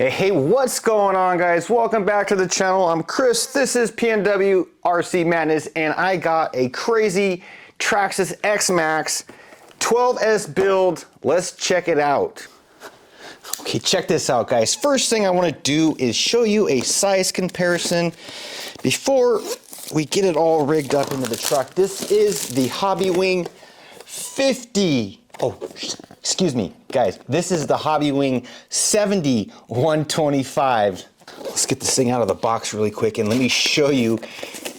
Hey, what's going on, guys? Welcome back to the channel. I'm Chris. This is PnwRcMadness, and I got a crazy Traxxas xmaxx 12S build. Let's check it out. Okay, check this out, guys. First thing I want to do is show you a size comparison before we get it all rigged up into the truck. This is the Hobbywing 50. Oh, excuse me, guys. This is the Hobbywing 70-125. Let's get this thing out of the box really quick and let me show you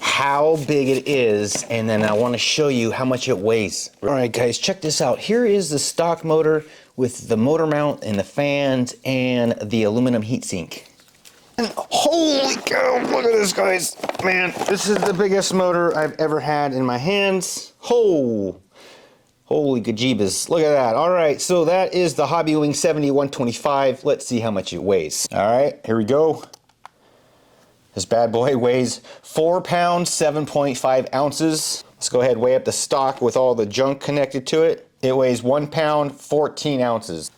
how big it is, and then I want to show you how much it weighs. All right, guys, check this out. Here is the stock motor with the motor mount and the fans and the aluminum heatsink. And holy cow, look at this, guys. Man, this is the biggest motor I've ever had in my hands. Holy gajibas, look at that. All right, so that is the Hobbywing 70-125. Let's see how much it weighs. All right, here we go. This bad boy weighs 4 pounds, 7.5 ounces. Let's go ahead and weigh up the stock with all the junk connected to it. It weighs 1 pound, 14 ounces.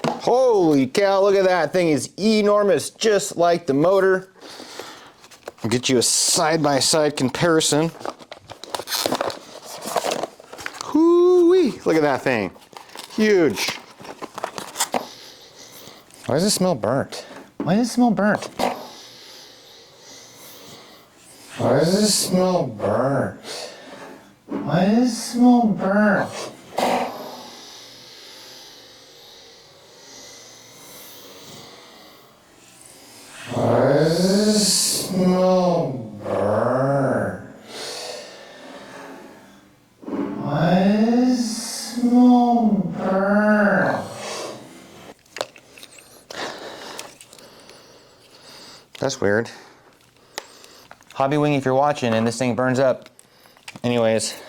Holy cow, look at that. Thing is enormous, just like the motor. I'll get you a side-by-side comparison. Hoo-wee, look at that thing. Huge. Why does it smell burnt? Why does it smell burnt? Why does it smell burnt? Why does it smell burnt? Why does it smell burnt? Why does it smell burnt? That's weird. Hobbywing, if you're watching and this thing burns up. Anyways,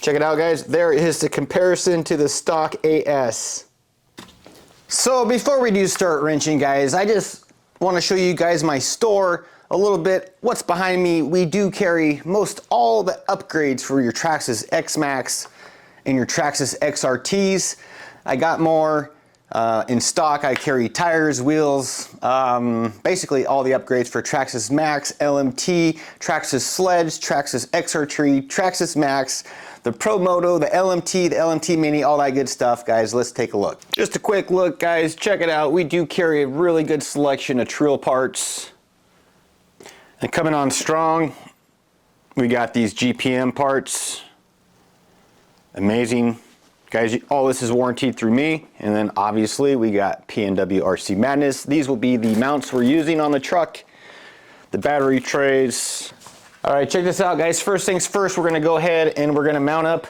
check it out, guys. There is the comparison to the stock AS. So before we do start wrenching, guys, I just want to show you guys my store a little bit. What's behind me? We do carry most all the upgrades for your Traxxas xmaxx and your Traxxas XRTs. I got more in stock. I carry tires, wheels, basically all the upgrades for Traxxas Max, LMT, Traxxas Sledge, Traxxas XRT, Traxxas Max, the Pro Moto, the LMT Mini, all that good stuff, guys. Let's take a look. Just a quick look, guys. Check it out. We do carry a really good selection of Trill parts. And coming on strong, we got these GPM parts. Amazing. Guys, all this is warranted through me. And then obviously we got PnwRcMadness. These will be the mounts we're using on the truck. The battery trays. All right, check this out, guys. First things first, we're gonna go ahead and we're gonna mount up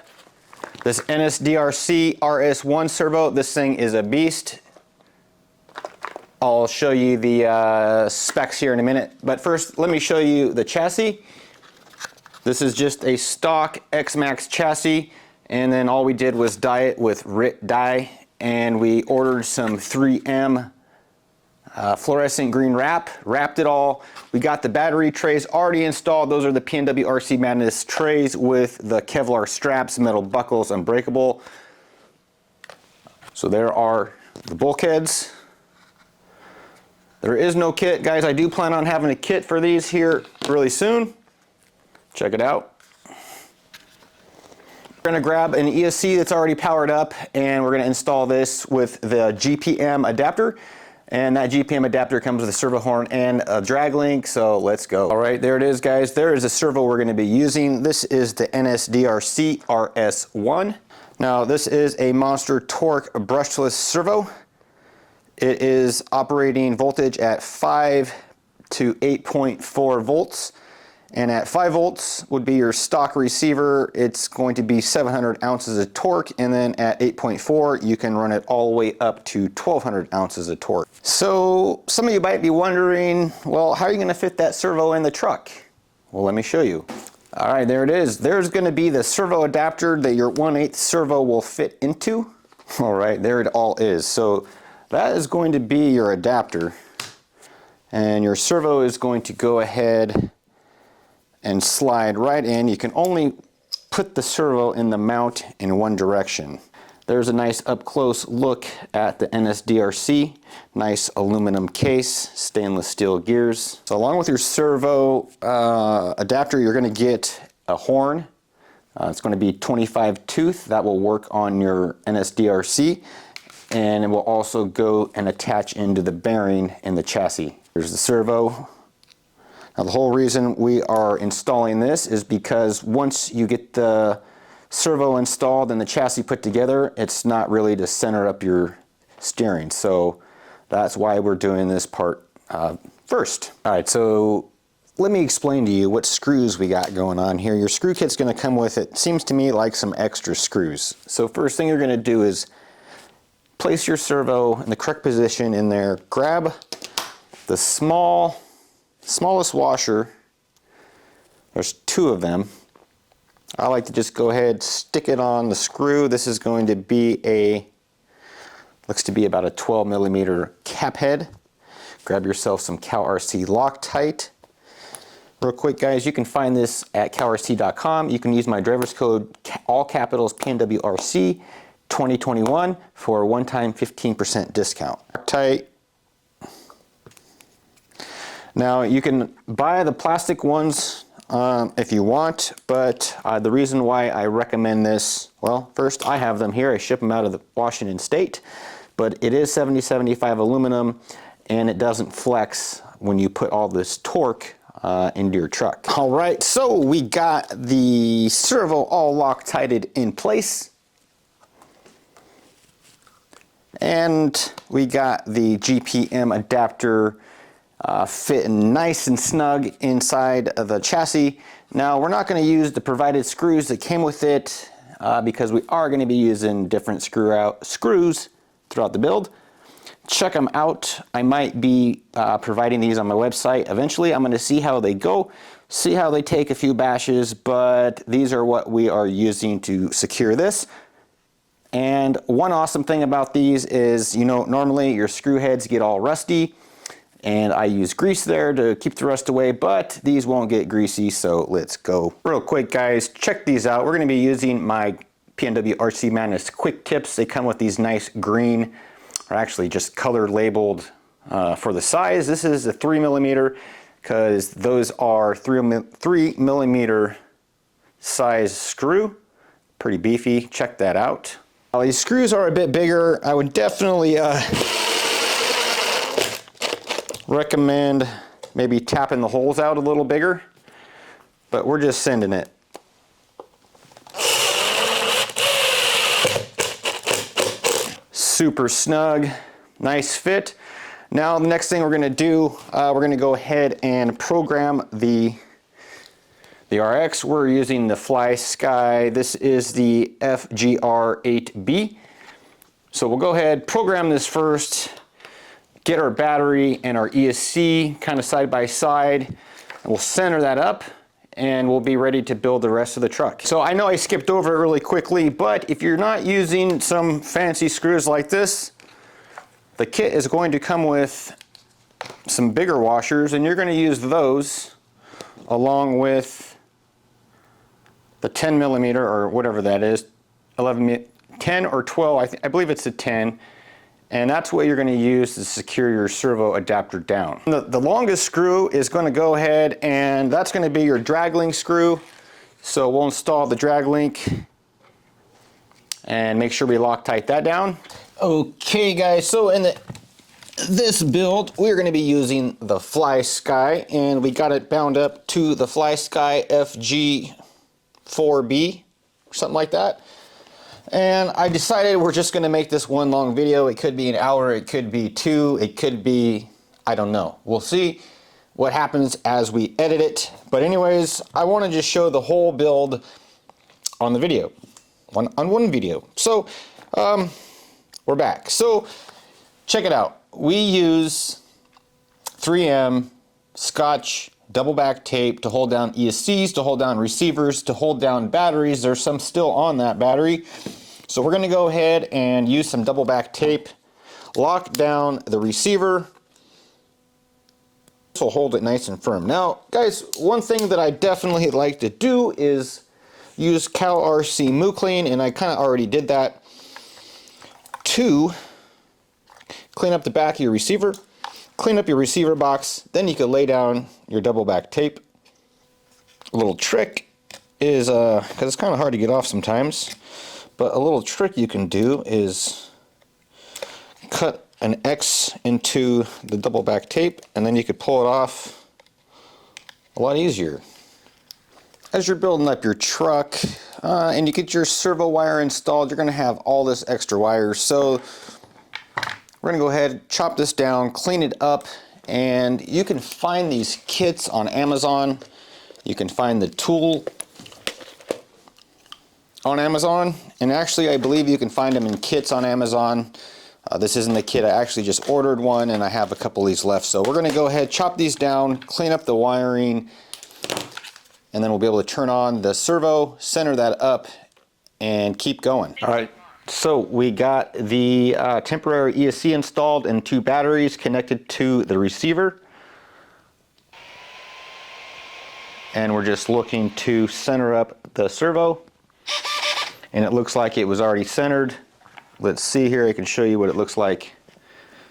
this NSDRC RS1 servo. This thing is a beast. I'll show you the specs here in a minute. But first, let me show you the chassis. This is just a stock xmaxx chassis. And then all we did was dye it with RIT dye. And we ordered some 3M fluorescent green wrapped it all. We got the battery trays already installed. Those are the PnwRcMadness trays with the Kevlar straps, metal buckles, unbreakable. So there are the bulkheads. There is no kit, guys. I do plan on having a kit for these here really soon. Check it out. We're gonna grab an ESC that's already powered up, and we're gonna install this with the GPM adapter. And that GPM adapter comes with a servo horn and a drag link, so let's go. All right, there it is, guys. There is a servo we're gonna be using. This is the NSDRC RS1. Now, this is a Monster Torque brushless servo. It is operating voltage at 5 to 8.4 volts. And at 5 volts would be your stock receiver. It's going to be 700 ounces of torque. And then at 8.4, you can run it all the way up to 1200 ounces of torque. So some of you might be wondering, well, how are you gonna fit that servo in the truck? Well, let me show you. All right, there it is. There's gonna be the servo adapter that your 1/8 servo will fit into. All right, there it all is. So that is going to be your adapter. And your servo is going to go ahead and slide right in. You can only put the servo in the mount in one direction. There's a nice up close look at the NSDRC. Nice aluminum case, stainless steel gears. So along with your servo adapter, you're going to get a horn. It's going to be 25 tooth. That will work on your NSDRC, and it will also go and attach into the bearing in the chassis. Here's the servo. Now the whole reason we are installing this is because once you get the servo installed and the chassis put together, it's not really to center up your steering. So that's why we're doing this part first. All right, so let me explain to you what screws we got going on here. Your screw kit's going to come with, it seems to me, like some extra screws. So first thing you're going to do is place your servo in the correct position in there. Grab the smallest washer. There's 2 of them. I like to just go ahead, stick it on the screw. This is going to be looks to be about a 12 millimeter cap head. Grab yourself some PnwRc Loctite. Real quick, guys, you can find this at PnwRc.com. You can use my driver's code, all capitals, PnwRc 2021 for a one-time 15% discount. Loctite. Now you can buy the plastic ones if you want, but the reason why I recommend this, well, first I have them here. I ship them out of Washington State, but it is 7075 aluminum, and it doesn't flex when you put all this torque into your truck. All right, so we got the servo all Loctited in place, and we got the GPM adapter fitting nice and snug inside of the chassis. Now we're not going to use the provided screws that came with it because we are going to be using different screws throughout the build. Check them out. I might be providing these on my website eventually. I'm going to see how they go, see how they take a few bashes, but these are what we are using to secure this. And one awesome thing about these is, you know, normally your screw heads get all rusty, and I use grease there to keep the rust away, but these won't get greasy, so let's go. Real quick, guys, check these out. We're going to be using my PnwRcMadness quick tips. They come with these nice green, or actually just color labeled for the size. This is a 3 millimeter because those are 3 millimeter size screw. Pretty beefy. Check that out. Now, these screws are a bit bigger. I would definitely recommend maybe tapping the holes out a little bigger, but we're just sending it. Super snug, nice fit. Now the next thing we're going to do, we're going to go ahead and program the RX. We're using the Fly Sky. This is the FGR8B. So we'll go ahead, program this first, get our battery and our ESC kind of side by side, and we'll center that up, and we'll be ready to build the rest of the truck. So I know I skipped over it really quickly, but if you're not using some fancy screws like this, the kit is going to come with some bigger washers, and you're going to use those along with the 10 millimeter or whatever that is, 10 or 12, I believe it's a 10. And that's what you're going to use to secure your servo adapter down. The longest screw is going to go ahead, and that's going to be your drag link screw. So we'll install the drag link and make sure we Loctite that down. Okay, guys, so in this build, we're going to be using the Fly Sky, and we got it bound up to the Fly Sky FG4B, or something like that. And I decided we're just going to make this one long video. It could be an hour, it could be 2, it could be, I don't know. We'll see what happens as we edit it. But anyways, I want to just show the whole build on the video, on one video. So we're back. So check it out. We use 3M Scotch double back tape to hold down ESCs, to hold down receivers, to hold down batteries. There's some still on that battery. So we're going to go ahead and use some double back tape, lock down the receiver. This will hold it nice and firm. Now, guys, one thing that I definitely like to do is use PnwRc Moo Clean, and I kind of already did that. to clean up the back of your receiver, clean up your receiver box, then you can lay down your double back tape. A little trick is, because it's kind of hard to get off sometimes, but a little trick you can do is cut an X into the double back tape, and then you could pull it off a lot easier. As you're building up your truck and you get your servo wire installed, you're going to have all this extra wire. So we're going to go ahead, chop this down, clean it up, and you can find these kits on Amazon. You can find the tool on Amazon, and actually I believe you can find them in kits on Amazon. This isn't the kit, I actually just ordered one and I have a couple of these left. So we're going to go ahead, chop these down, clean up the wiring, and then we'll be able to turn on the servo, center that up, and keep going. All right, so we got the temporary ESC installed and 2 batteries connected to the receiver. And we're just looking to center up the servo. And it looks like it was already centered. Let's see here, I can show you what it looks like.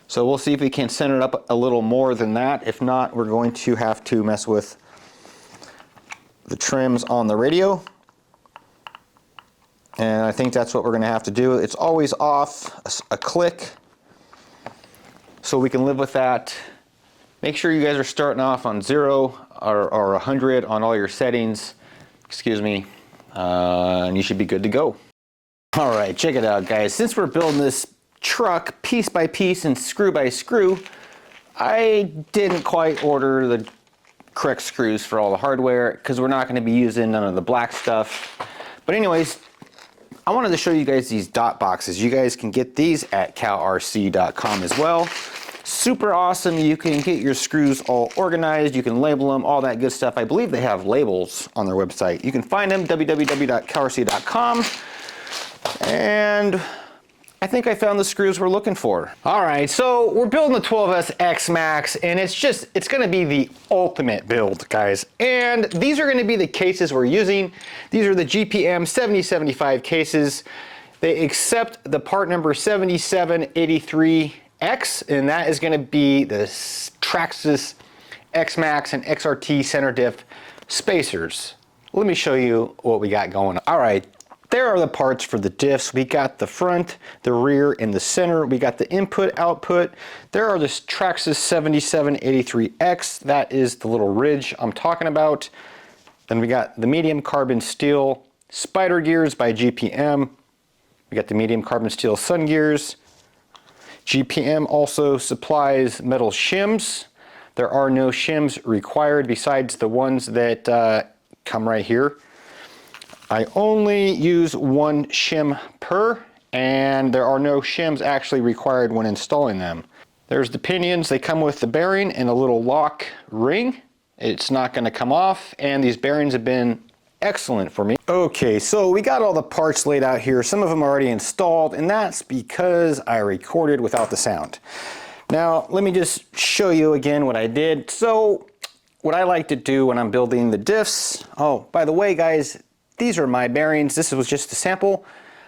So we'll see if we can center it up a little more than that. If not, we're going to have to mess with the trims on the radio. And I think that's what we're going to have to do. It's always off a click, so we can live with that. Make sure you guys are starting off on 0 or 100 on all your settings. Excuse me. And you should be good to go. All right, check it out, guys. Since we're building this truck piece by piece and screw by screw, I didn't quite order the correct screws for all the hardware because we're not going to be using none of the black stuff. But anyways, I wanted to show you guys these dot boxes. You guys can get these at calrc.com as well. Super awesome. You can get your screws all organized. You can label them, all that good stuff. I believe they have labels on their website. You can find them www.calrc.com. And I think I found the screws we're looking for. All right, so we're building the 12S xmaxx, and it's gonna be the ultimate build, guys. And these are gonna be the cases we're using. These are the GPM 7075 cases. They accept the part number 7783X, and that is gonna be the Traxxas xmaxx and XRT center diff spacers. Let me show you what we got going on. All right. There are the parts for the diffs. We got the front, the rear, and the center. We got the input, output. There are this Traxxas 7783X. That is the little ridge I'm talking about. Then we got the medium carbon steel spider gears by GPM. We got the medium carbon steel sun gears. GPM also supplies metal shims. There are no shims required besides the ones that come right here. I only use 1 shim per, and there are no shims actually required when installing them. There's the pinions. They come with the bearing and a little lock ring. It's not going to come off, and these bearings have been excellent for me. Okay, so we got all the parts laid out here. Some of them already installed, and that's because I recorded without the sound. Now, let me just show you again what I did. So, what I like to do when I'm building the diffs, oh, by the way, guys, these are my bearings. This was just a sample.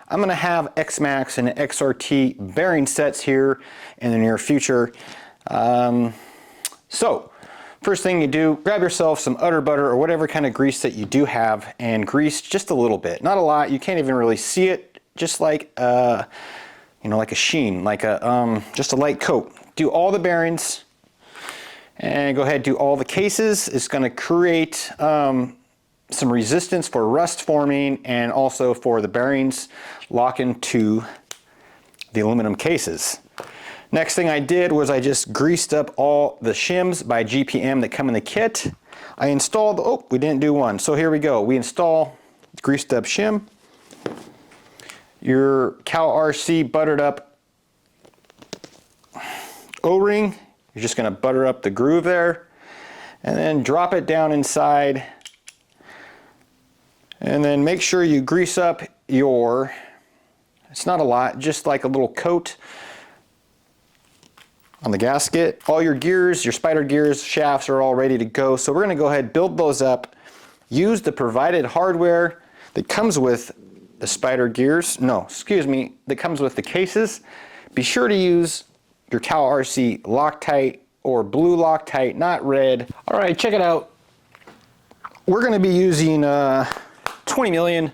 I'm gonna have xmaxx and XRT bearing sets here in the near future. So, first thing you do, grab yourself some udder butter or whatever kind of grease that you do have, and grease just a little bit. Not a lot, you can't even really see it, just like you know, like a sheen, like a just a light coat. Do all the bearings, and go ahead, do all the cases. It's gonna create some resistance for rust forming, and also for the bearings lock into the aluminum cases. Next thing I did was I just greased up all the shims by GPM that come in the kit. I installed, oh, we didn't do one. So here we go. We install greased up shim. Your CalRC buttered up O-ring. You're just gonna butter up the groove there, and then drop it down inside. And then make sure you grease up your, it's not a lot, just like a little coat on the gasket. All your gears, your spider gears, shafts are all ready to go. So we're gonna go ahead, build those up, use the provided hardware that comes with the spider gears, no, excuse me, that comes with the cases, be sure to use your PnwRc Loctite or blue Loctite, not red. All right, check it out. We're going to be using 20 million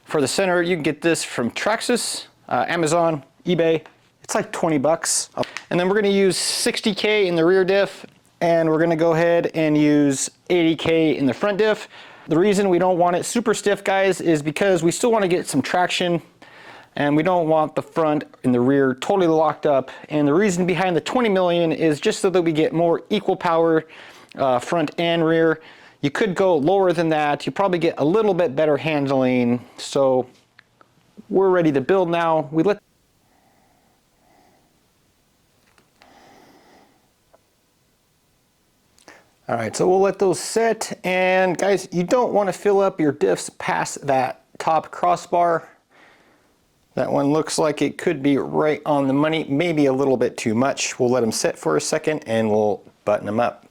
for the center. You can get this from Traxxas, Amazon, eBay. It's like 20 bucks. And then we're going to use 60K in the rear diff, and we're going to go ahead and use 80K in the front diff. The reason we don't want it super stiff, guys, is because we still want to get some traction, and we don't want the front and the rear totally locked up. And the reason behind the 20 million is just so that we get more equal power front and rear. You could go lower than that. You probably get a little bit better handling. So we're ready to build now. All right, so we'll let those set. And guys, you don't want to fill up your diffs past that top crossbar. That one looks like it could be right on the money, maybe a little bit too much. We'll let them set for a second and we'll button them up.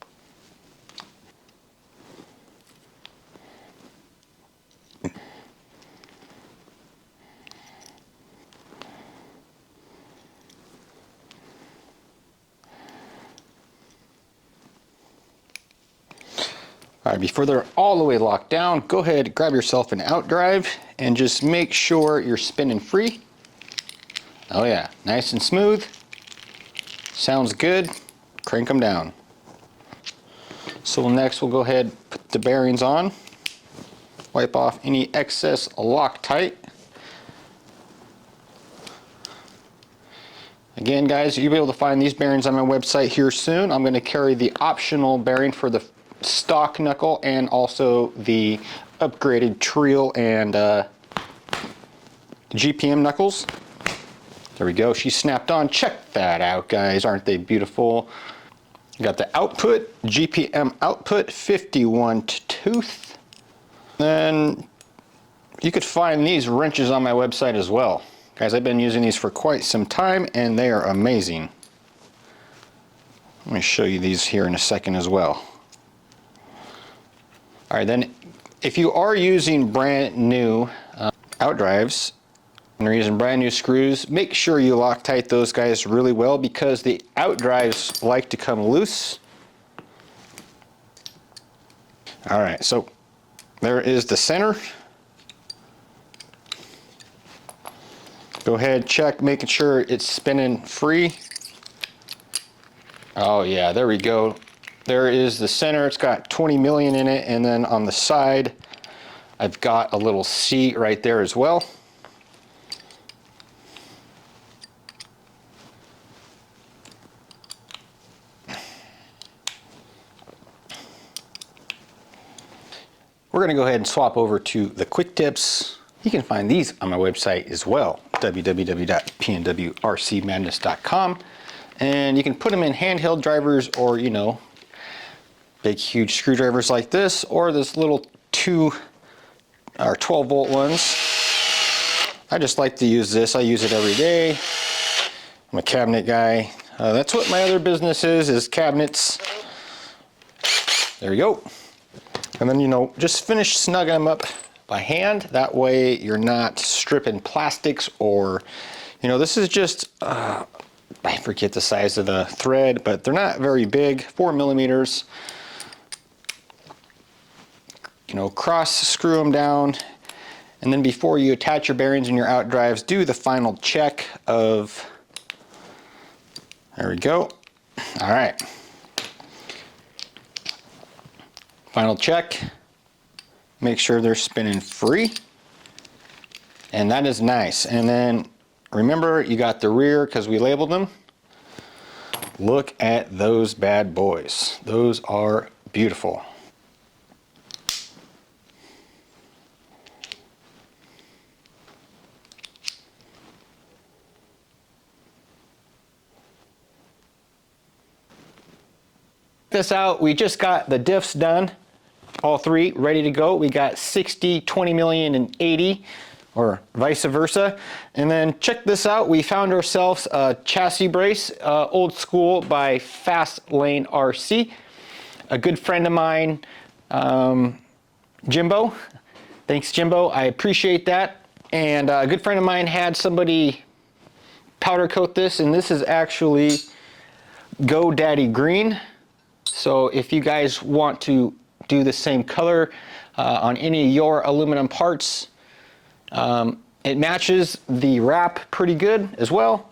All right, before they're all the way locked down, go ahead, grab yourself an out drive and just make sure you're spinning free. Oh yeah, nice and smooth. Sounds good. Crank them down. So next we'll go ahead, put the bearings on, wipe off any excess Loctite. Again, guys, you'll be able to find these bearings on my website here soon. I'm going to carry the optional bearing for the stock knuckle and also the upgraded Trio and GPM knuckles. There we go, she snapped on. Check that out, guys, aren't they beautiful? You got the output, GPM output, 51 tooth. Then you could find these wrenches on my website as well. Guys, I've been using these for quite some time and they are amazing. Let me show you these here in a second as well. All right, then if you are using brand new out drives and you're using brand new screws, make sure you Loctite those guys really well because the out drives like to come loose. All right, so there is the center. Go ahead, check, making sure it's spinning free. Oh yeah, there we go. There is the center, it's got 20 million in it, and then on the side, I've got a little seat right there as well. We're gonna go ahead and swap over to the quick tips. You can find these on my website as well, www.PnwRcMadness.com. And you can put them in handheld drivers or, you know, big huge screwdrivers like this, or this little 2 or 12 volt ones. I just like to use this. I use it every day. I'm a cabinet guy. That's what my other business is cabinets. There we go. And then, you know, just finish snugging them up by hand. That way you're not stripping plastics or, you know, this is just, I forget the size of the thread, but they're not very big, 4 millimeters. You know, cross screw them down, and then before you attach your bearings and your out drives, do the final check of, there we go. All right. Final check. Make sure they're spinning free. And that is nice. And then remember, you got the rear because we labeled them. Look at those bad boys. Those are beautiful. This out, we just got the diffs done, all three ready to go. We got 60, 20 million, and 80, or vice versa. And then check this out, we found ourselves a chassis brace, old school by Fastlane RC. A good friend of mine, Jimbo. Thanks, Jimbo, I appreciate that. And a good friend of mine had somebody powder coat this, and this is actually GoDaddy green. So if you guys want to do the same color on any of your aluminum parts, it matches the wrap pretty good as well.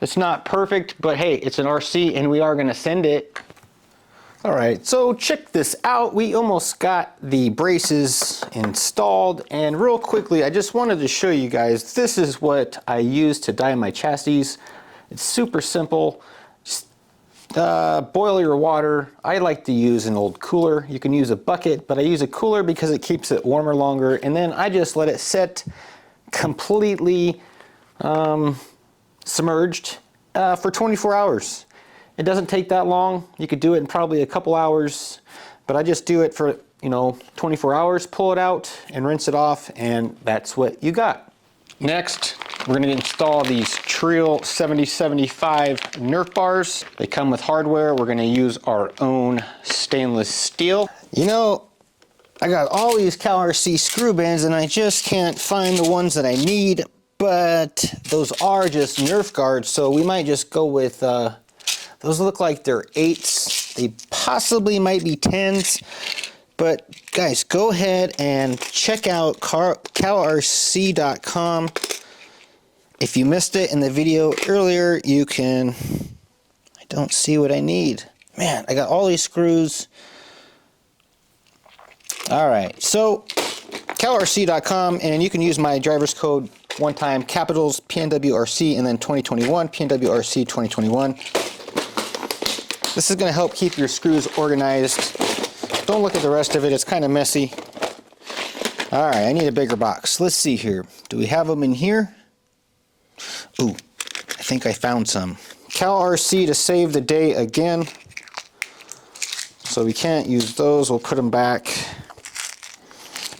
It's not perfect, but hey, it's an RC and we are gonna send it. All right, so check this out. We almost got the braces installed, and real quickly, I just wanted to show you guys, this is what I use to die my chassis. It's super simple. Just boil your water. I like to use an old cooler. You can use a bucket, but I use a cooler because it keeps it warmer longer, and then I just let it set completely submerged for 24 hours. It doesn't take that long. You could do it in probably a couple hours, but I just do it for, 24 hours, pull it out and rinse it off, and that's what you got. Next, we're gonna install these Tril 7075 Nerf bars. They come with hardware. We're gonna use our own stainless steel. I got all these CalRC screw bins and I just can't find the ones that I need, but those are just Nerf guards, so we might just go with those look like they're 8s. They possibly might be 10s. But guys, go ahead and check out calrc.com. If you missed it in the video earlier, you can... I don't see what I need. Man, I got all these screws. Alright, so calrc.com, and you can use my driver's code one time, capitals PnwRc, and then 2021, PnwRc 2021. This is going to help keep your screws organized. Don't look at the rest of it, it's kind of messy. Alright, I need a bigger box. Let's see here. Do we have them in here? Ooh, I think I found some. CalRC to save the day again. So we can't use those, we'll put them back.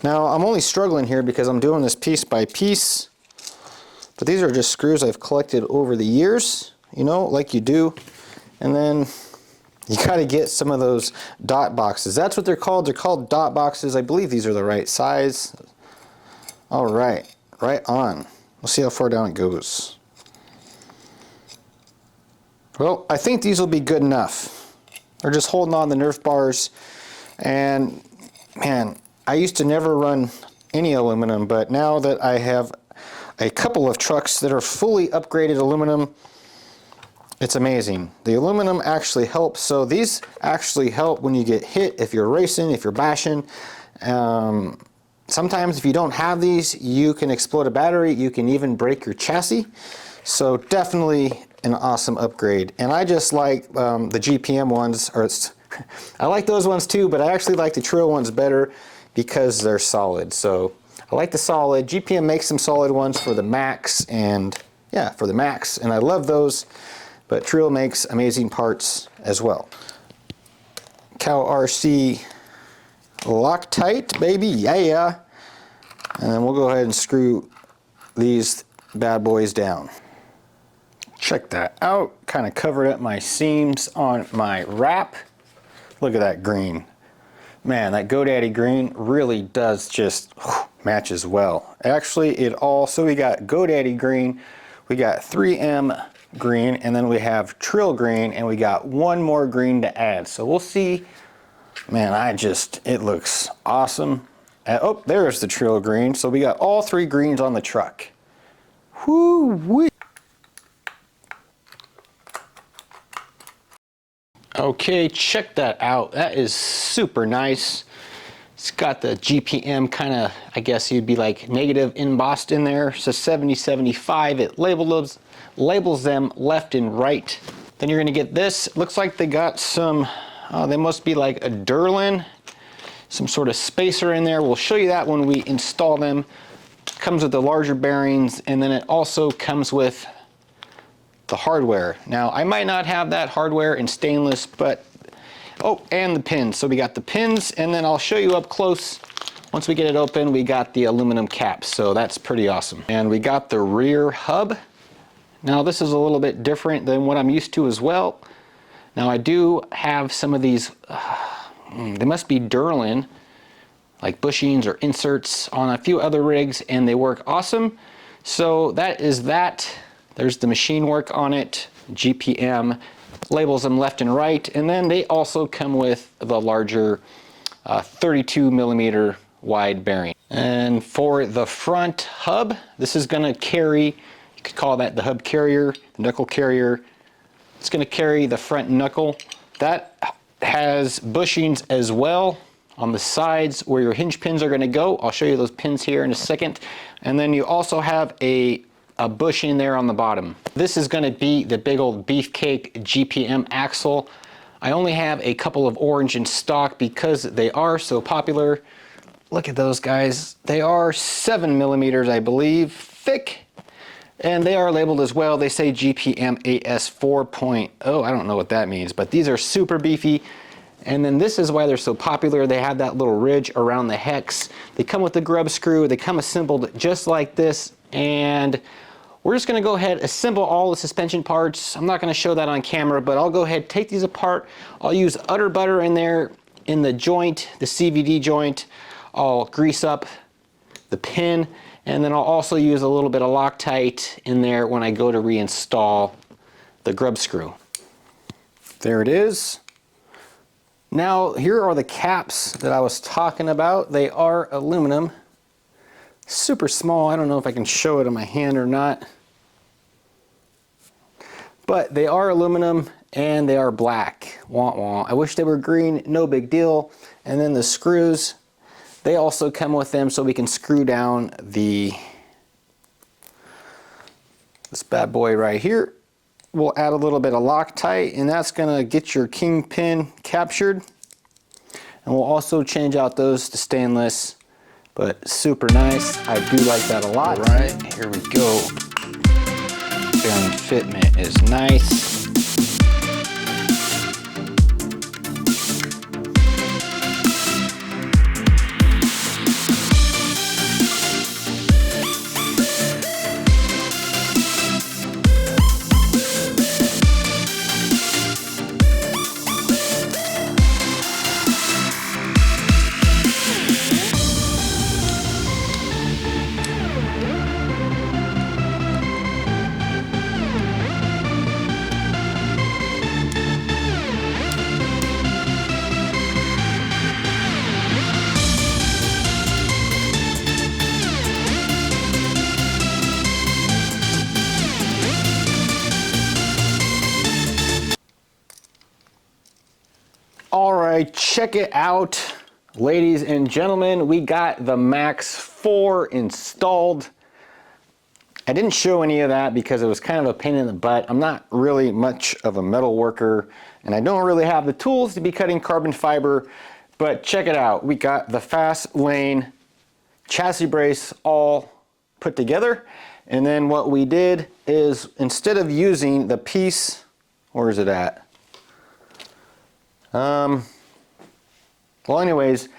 Now, I'm only struggling here because I'm doing this piece by piece. But these are just screws I've collected over the years, like you do. And then you got to get some of those dot boxes. That's what they're called. They're called dot boxes. I believe these are the right size. All right, right on. We'll see how far down it goes. Well, I think these will be good enough. They're just holding on the Nerf bars. And man, I used to never run any aluminum, but now that I have a couple of trucks that are fully upgraded aluminum, it's amazing. The aluminum actually helps. So these actually help when you get hit, if you're racing, if you're bashing. Sometimes if you don't have these, you can explode a battery. You can even break your chassis. So definitely an awesome upgrade. And I just like the GPM ones, I like those ones too, but I actually like the Tril ones better because they're solid. So I like the solid. GPM makes some solid ones for the MAX, and yeah, for the MAX, and I love those. But Tril makes amazing parts as well. CalRC Loctite, baby, yeah. And then we'll go ahead and screw these bad boys down. Check that out. Kind of covered up my seams on my wrap. Look at that green. Man, that GoDaddy green really does just matches well. Actually, so we got GoDaddy green, we got 3M green, and then we have Tril green, and we got one more green to add. So we'll see. Man, it looks awesome. Oh, there's the Tril green. So we got all 3 greens on the truck. Whoo-wee. Okay, check that out. That is super nice. It's got the GPM kind of, I guess you'd be like negative embossed in there. So 7075, it labels them left and right. Then you're gonna get this. It looks like they got some, they must be like a Durlin, some sort of spacer in there. We'll show you that when we install them. Comes with the larger bearings, and then it also comes with the hardware. Now, I might not have that hardware in stainless, but, oh, and the pins. So we got the pins, and then I'll show you up close. Once we get it open, we got the aluminum caps, so that's pretty awesome. And we got the rear hub. Now, this is a little bit different than what I'm used to as well. Now, I do have some of these, they must be Durlin, like bushings or inserts on a few other rigs, and they work awesome. So that is that. There's the machine work on it. GPM labels them left and right, and then they also come with the larger 32 millimeter wide bearing. And for the front hub, this is going to carry, you could call that the hub carrier, the knuckle carrier. It's going to carry the front knuckle. That has bushings as well on the sides where your hinge pins are going to go. I'll show you those pins here in a second. And then you also have a bushing there on the bottom. This is going to be the big old beefcake GPM axle. I only have a couple of orange in stock because they are so popular. Look at those guys. They are 7 millimeters, I believe, thick. And they are labeled as well. They say GPM AS 4.0. I don't know what that means, but these are super beefy. And then this is why they're so popular. They have that little ridge around the hex. They come with the grub screw. They come assembled just like this. And we're just going to go ahead, assemble all the suspension parts. I'm not going to show that on camera, but I'll go ahead, take these apart. I'll use utter butter in there in the joint, the CVD joint. I'll grease up the pin, and then I'll also use a little bit of Loctite in there when I go to reinstall the grub screw. There it is. Now, here are the caps that I was talking about. They are aluminum. Super small. I don't know if I can show it on my hand or not. But they are aluminum and they are black. Wah wah. I wish they were green, no big deal. And then the screws, they also come with them so we can screw down this bad boy right here. We'll add a little bit of Loctite, and that's gonna get your kingpin captured. And we'll also change out those to stainless, but super nice. I do like that a lot. All right, here we go. Bearing fitment is nice. All right, check it out, ladies and gentlemen. We got the MAX4 installed. I didn't show any of that because it was kind of a pain in the butt. I'm not really much of a metal worker, and I don't really have the tools to be cutting carbon fiber, but check it out. We got the fastlane chassis brace all put together, and then what we did is, instead of using the piece, where is it at? Well, anyways,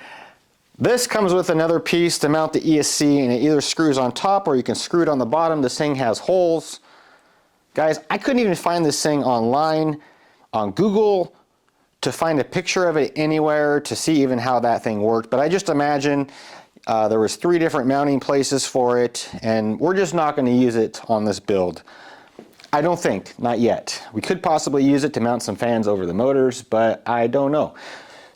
this comes with another piece to mount the ESC, and it either screws on top or you can screw it on the bottom. This thing has holes. Guys, I couldn't even find this thing online on Google to find a picture of it anywhere to see even how that thing worked, but I just imagine there was 3 different mounting places for it, and we're just not going to use it on this build. I don't think, not yet. We could possibly use it to mount some fans over the motors, but I don't know.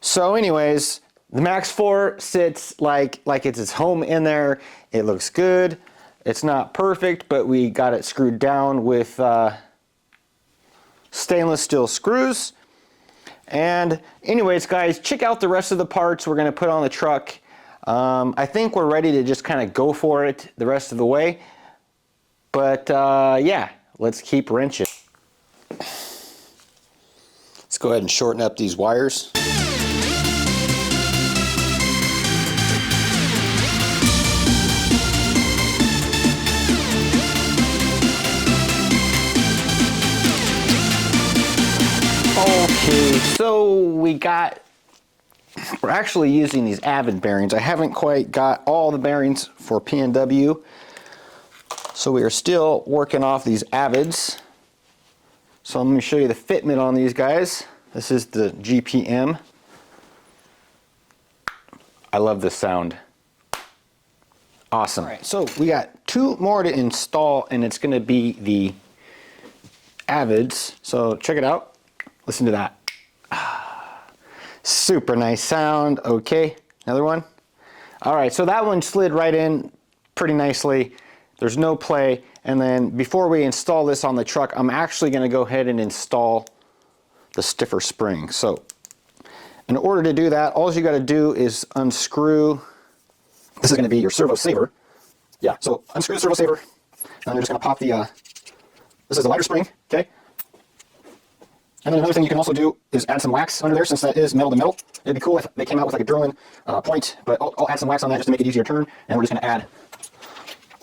So anyways, the MAX4 sits like it's its home in there. It looks good. It's not perfect, but we got it screwed down with stainless steel screws. And anyways, guys, check out the rest of the parts we're gonna put on the truck. I think we're ready to just kind of go for it the rest of the way. But yeah. Let's keep wrenching. Let's go ahead and shorten up these wires. Okay, so we're actually using these Avid bearings. I haven't quite got all the bearings for PnW. So we are still working off these Avids. So I'm going to show you the fitment on these guys. This is the GPM. I love this sound. Awesome. All right, so we got 2 more to install, and it's going to be the vids. So check it out. Listen to that. Super nice sound. Okay, another one. All right, so that one slid right in pretty nicely. There's no play. And then before we install this on the truck, I'm actually going to go ahead and install the stiffer spring. So in order to do that, all you got to do is unscrew. This is going to be your servo saver. Yeah, so unscrew the servo saver, and then you're just going to pop the, this is a lighter spring, okay? And then another thing you can also do is add some wax under there, since that is metal to metal. It'd be cool if they came out with like a drilling point, but I'll add some wax on that just to make it easier to turn, and we're just going to add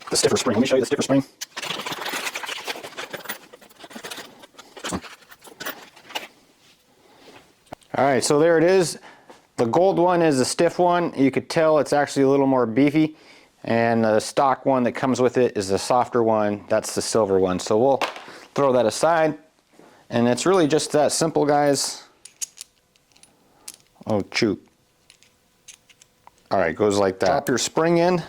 the stiffer spring. Let me show you the stiffer spring. All right, so there it is. The gold one is the stiff one. You could tell it's actually a little more beefy, and the stock one that comes with it is the softer one. That's the silver one. So we'll throw that aside, and it's really just that simple, guys. Oh, shoot. All right, goes like that. Drop your spring in,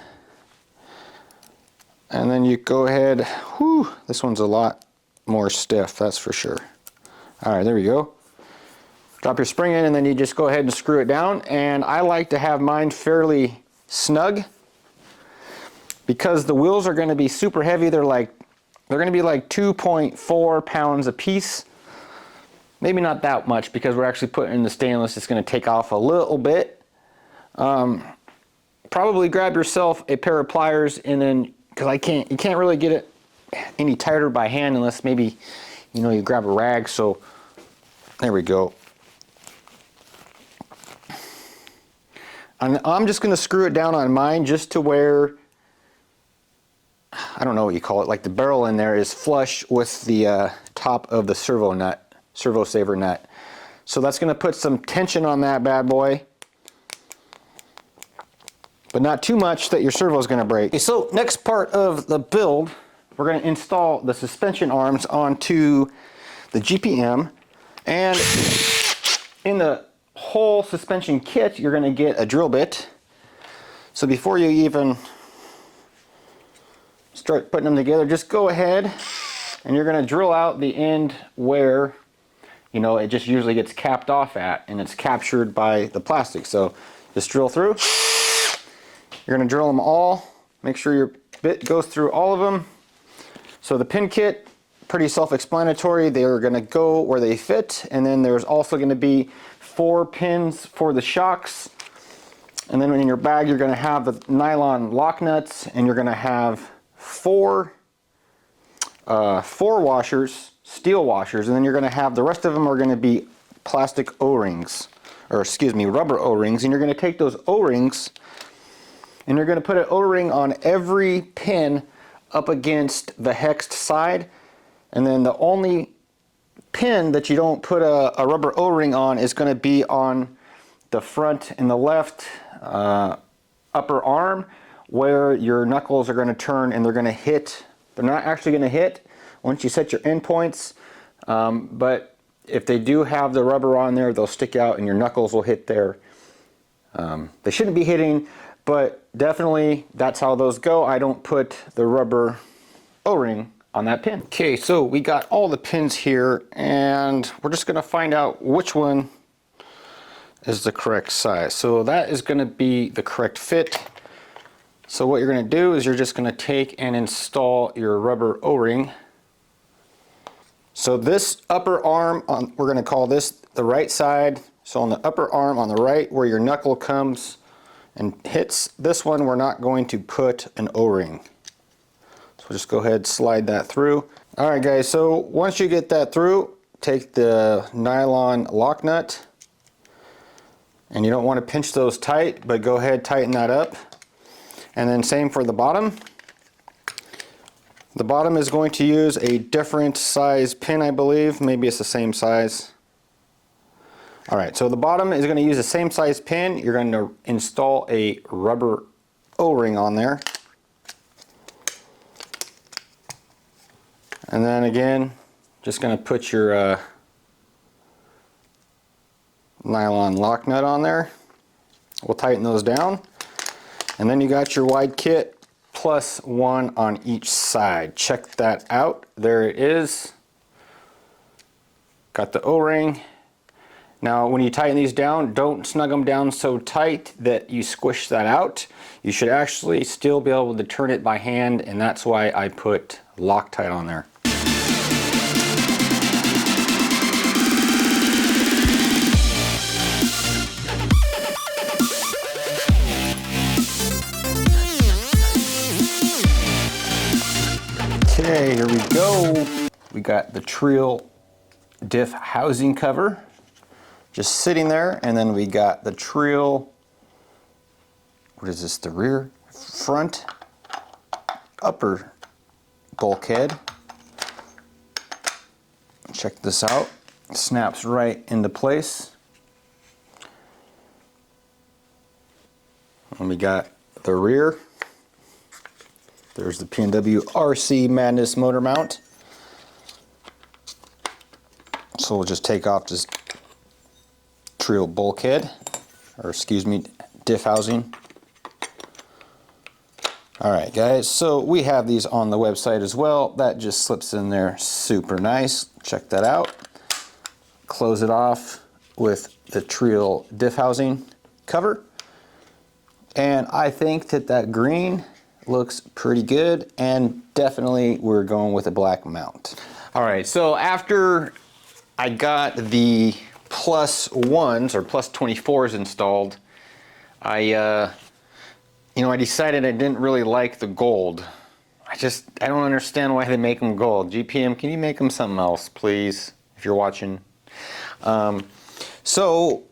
and then you go ahead. Whew, this one's a lot more stiff, that's for sure. All right, there we go. Drop your spring in, and then you just go ahead and screw it down. And I like to have mine fairly snug because the wheels are going to be super heavy. They're going to be like 2.4 pounds a piece. Maybe not that much, because we're actually putting in the stainless. It's going to take off a little bit. Probably grab yourself a pair of pliers, and then, because you can't really get it any tighter by hand unless maybe, you know, you grab a rag. So there we go. And I'm just going to screw it down on mine just to where, I don't know what you call it, like the barrel in there is flush with the top of the servo saver nut. So that's going to put some tension on that bad boy, but not too much that your servo is going to break. Okay, so next part of the build, we're going to install the suspension arms onto the GPM, and in the whole suspension kit you're going to get a drill bit. So before you even start putting them together, just go ahead and you're going to drill out the end where, you know, it just usually gets capped off at, and it's captured by the plastic. So just drill through. You're going to drill them all, make sure your bit goes through all of them. So the pin kit, pretty self-explanatory. They're going to go where they fit, and then there's also going to be 4 pins for the shocks. And then in your bag you're going to have the nylon lock nuts, and you're going to have 4 washers, steel washers, and then you're going to have the rest of them are going to be plastic O-rings, or excuse me, rubber O-rings. And you're going to take those O-rings and you're going to put an O-ring on every pin up against the hexed side, and then the only pin that you don't put a rubber O-ring on is going to be on the front and the left upper arm, where your knuckles are going to turn and they're going to hit. They're not actually going to hit once you set your endpoints, but if they do have the rubber on there, they'll stick out and your knuckles will hit there. They shouldn't be hitting, but definitely that's how those go. I don't put the rubber O-ring on that pin. Okay, so we got all the pins here, and we're just going to find out which one is the correct size. So that is going to be the correct fit. So what you're going to do is you're just going to take and install your rubber O-ring. So this upper arm, we're going to call this the right side. So on the upper arm on the right, where your knuckle comes and hits, this one we're not going to put an O-ring. So just go ahead and slide that through. All right guys, so once you get that through, take the nylon lock nut, and you don't want to pinch those tight, but go ahead, tighten that up. And then same for the bottom. The bottom is going to use a different size pin, I believe. Maybe it's the same size. All right, so the bottom is going to use the same size pin. You're going to install a rubber O-ring on there. And then again, just going to put your nylon lock nut on there. We'll tighten those down. And then you got your wide kit plus one on each side. Check that out. There it is. Got the O-ring. Now when you tighten these down, don't snug them down so tight that you squish that out. You should actually still be able to turn it by hand, and that's why I put Loctite on there. Okay, here we go. We got the Trail diff housing cover just sitting there, and then we got the Trail, what is this, the rear front upper bulkhead. Check this out, snaps right into place. And we got the rear. There's the PnwRcMadness motor mount. So we'll just take off this Trail bulkhead, or excuse me, diff housing. Alright guys, so we have these on the website as well. That just slips in there super nice. Check that out. Close it off with the Trail diff housing cover. And I think that that green looks pretty good, and definitely we're going with a black mount. Alright, so after I got the plus ones or plus 24s installed, I decided I didn't really like the gold. I don't understand why they make them gold. GPM, can you make them something else, please, if you're watching? So,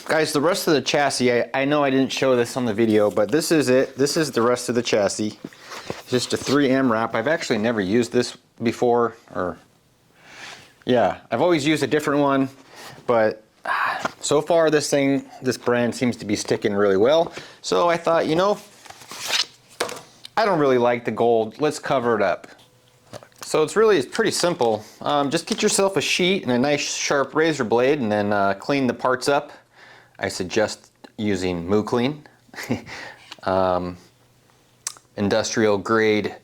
guys, the rest of the chassis, I know I didn't show this on the video, but this is it. This is the rest of the chassis. It's just a 3M wrap. I've actually never used this before, yeah, I've always used a different one, but so far this brand seems to be sticking really well. So I thought, I don't really like the gold. Let's cover it up. So it's pretty simple. Just get yourself a sheet and a nice sharp razor blade, and then clean the parts up. I suggest using Moo Clean, industrial grade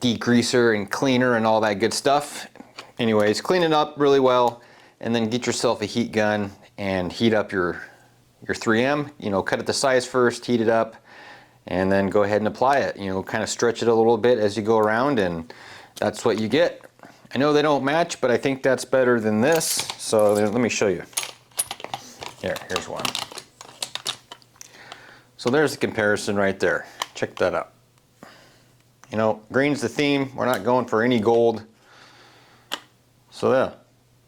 degreaser and cleaner and all that good stuff. Anyways, clean it up really well, and then get yourself a heat gun and heat up your 3M. Cut it to size first, heat it up, and then go ahead and apply it. Kind of stretch it a little bit as you go around, and that's what you get. I know they don't match, but I think that's better than this. So let me show you. Here's one. So there's the comparison right there. Check that out. Green's the theme. We're not going for any gold. So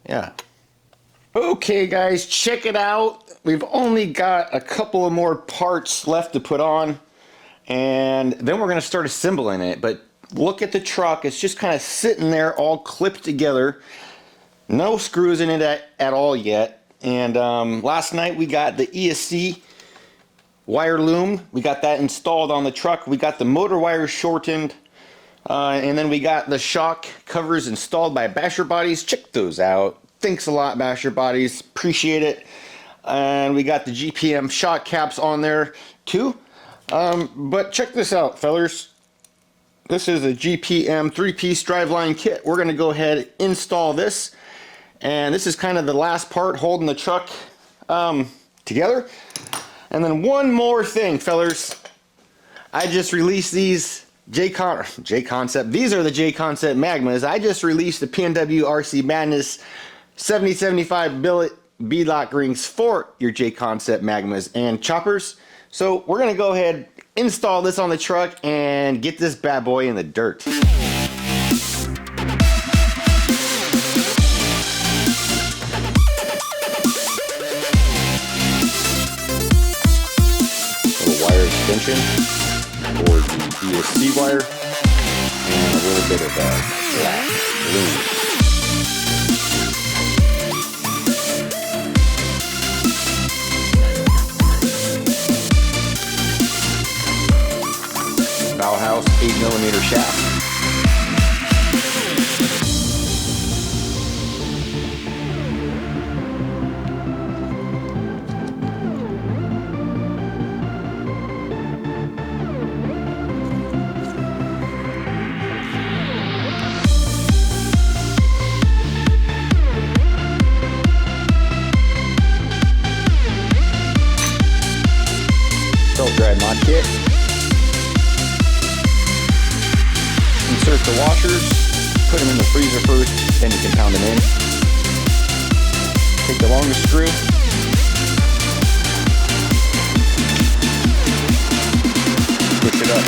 yeah. Okay guys, check it out. We've only got a couple of more parts left to put on, and then we're going to start assembling it. But look at the truck. It's just kind of sitting there all clipped together. No screws in it at all yet. And last night we got the ESC wire loom. We got that installed on the truck. We got the motor wires shortened. And then we got the shock covers installed by Basher Bodies. Check those out. Thanks a lot, Basher Bodies. Appreciate it. And we got the GPM shock caps on there too. But check this out, fellers. This is a GPM 3-piece driveline kit. We're going to go ahead and install this. And this is kind of the last part holding the truck together. And then one more thing, fellers. I just released these jconcepts. These are the jconcept Magmas. I just released the PnwRcMadness 7075 billet beadlock rings for your jconcept Magmas and choppers. So we're going to go ahead, install this on the truck, and get this bad boy in the dirt. Little wire extension for the ESC wire, and a little bit of black loom. Bauhaus 8mm shaft. kit. Insert the washers, put them in the freezer first, then you can pound them in. Take the longest screw. Push it up.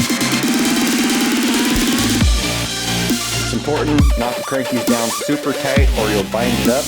It's important not to crank these down super tight or you'll bind it up.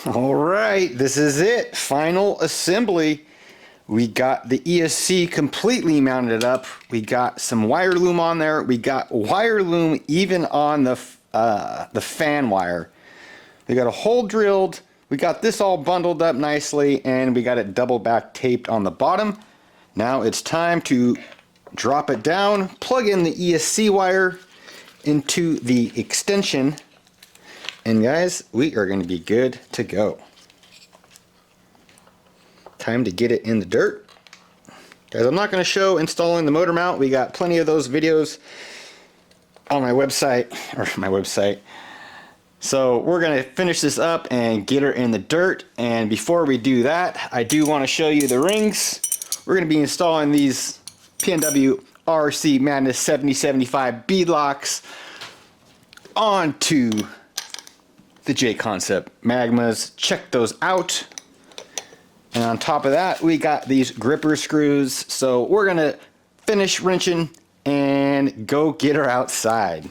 Alright, this is it. Final assembly. We got the ESC completely mounted up. We got some wire loom on there. We got wire loom even on the fan wire. We got a hole drilled. We got this all bundled up nicely, and we got it double back taped on the bottom. Now it's time to drop it down, plug in the ESC wire into the extension, and guys, we are going to be good to go. Time to get it in the dirt. Guys, I'm not going to show installing the motor mount. We got plenty of those videos on my website, So we're going to finish this up and get her in the dirt. And before we do that, I do want to show you the rings. We're going to be installing these PnwRcMadness 7075 beadlocks onto the jconcepts magmas. Check those out. And on top of that, we got these gripper screws. So we're going to finish wrenching and go get her outside.